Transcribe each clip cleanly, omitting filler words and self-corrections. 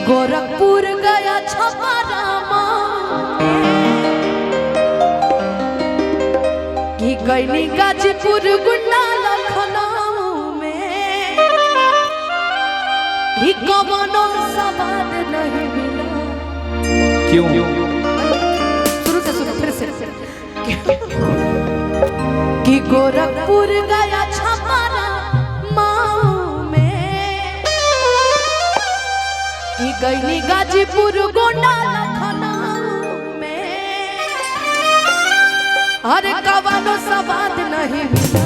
गोरखपुर गया छपरा कि गईनी गाजीपुर गुंडा लखनऊ में कि कवनो सवाद नहीं मिला। क्यों? शुरू से सुनो फिर से कि गोरखपुर गया छपरा गईनी गाजीपुर गोंडा लखनऊ में अरे कवनो सवाद नहीं मिला।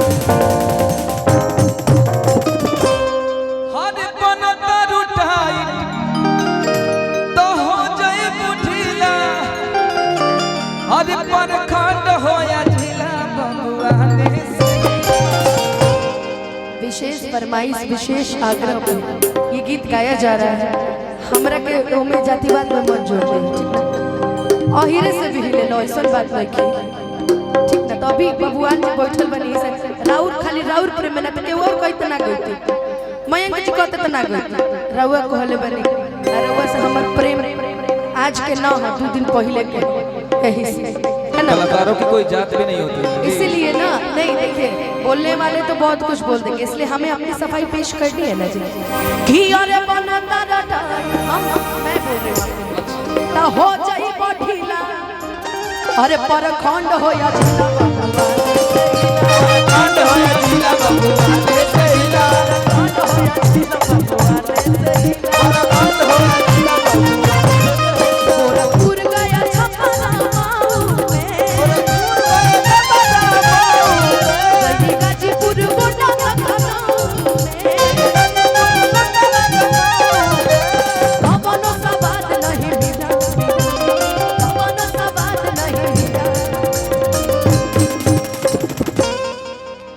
हर पन तरु टाइट तो हो जाए मुठीला हर पर खंड होया ढीला बबुआ ने विशेष फरमाइश विशेष आग्रह पर ये गीत गाया जा रहा है। हमरा के में जातिवाद में मन जोड़ दे अहिरे से भी हिले लो ऐसा बात नहीं की ठीक ना। तो अभी भगवान जी बैठल बनी से राउर खाली राउर प्रेम ना के और कोई तना गईती मयंक जी कहते तना गईती राउआ कहले बनी राउआ से हमर प्रेम आज के ना है 2 दिन पहले के यही से है ना। कलाकारों की कोई जात भी नहीं होती इसीलिए ना नहीं देखिए बोलने वाले तो बहुत कुछ बोल देंगे इसलिए हमें अपनी सफाई पेश करनी है ना जी। घी अरे बना तारा मैं बोल रही हूँ ता हो जाई बठीला अरे पर खंड हो या जिला खंड हो या जिला बबुआ ने सहीला खंड हो या जिला बबुआ ने सहीला खंड हो या जिला बबुआ गोरखपुर गया छपरा गाजीपुर गोंडा लखनऊ कवनो सवाद नहीं मिला कवनो सवाद नहीं मिला।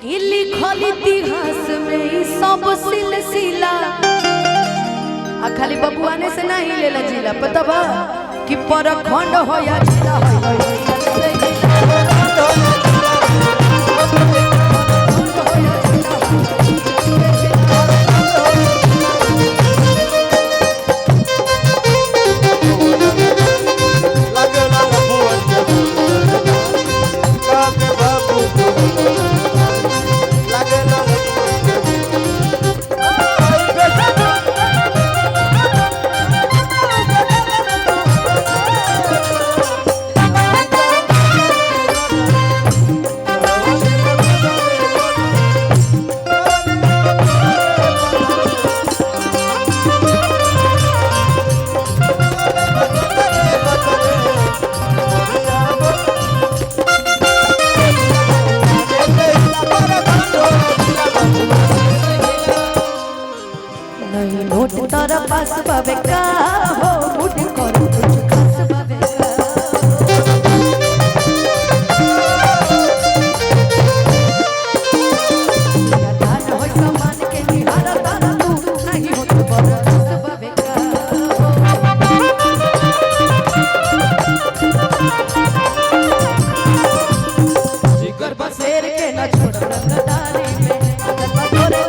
कि लिखल इतिहास में ई सब सिलसिला खाली बबुआने से नहीं लेला जिला पता बा कि पर खंड हो या जिला हो तोरा पास बाबे का हो मुझ कर कुछ खास बाबे का दान हो समान के निहारा तारा तू नहीं हो तो बरस बाबे का जिगर बसेर के न छोड़ रंगदारी में अगर बतोरे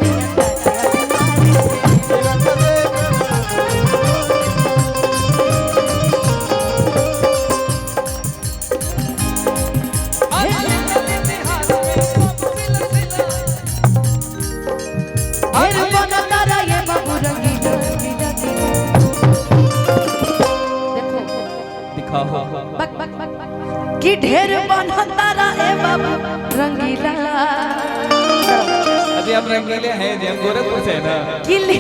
कि ढेर बनतारा ए बाबा रंगीला। अभी हम रंगीले हैं जी हम गोरखपुर से ना किले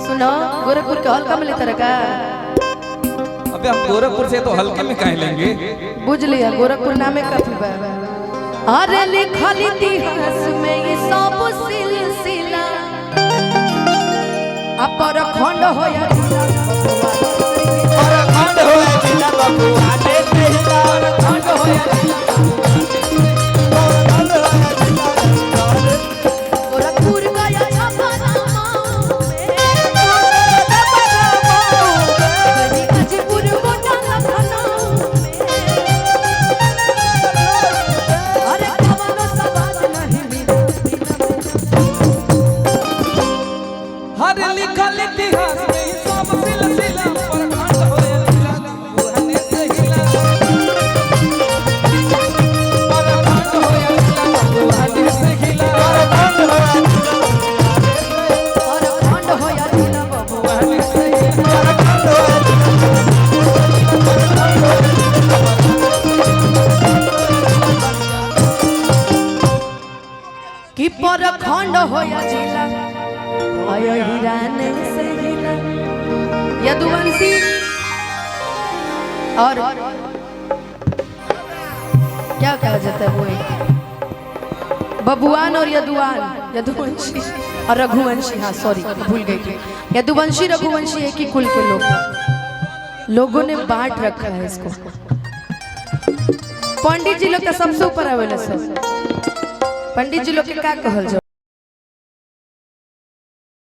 सुनो गोरखपुर के हल्का में लेता रखा अबे हम गोरखपुर से तो हल्के में काहे लेंगे बुझ लिया गोरखपुर नामे काफी बा। अरे लिखल इतिहास में ये सब सिलसिला अपर खंड हो या जिला पर खंड हो या जिला बबुआ ने सहीला खंड हो या जिला गोरखपुर गया छपरा गाजीपुर गोंडा लखनऊ अरे कवनो सवाद नहीं मिला। हर लिखल इतिहास में सब सिलसिला पर खंड हो या जिला आयो हिराने से हिला यदुवंशी और क्या कहा जाता है वो एक बबुआन और यदुआन यदुवंशी और रघुवंशी हाँ सॉरी भूल गई थी यदुवंशी रघुवंशी एक ही कुल के लोग लोगों ने बांट रखा है इसको पंडित जी लोग का सबसे ऊपर आवेला सब पंडित जी लोग के का कहल जाओ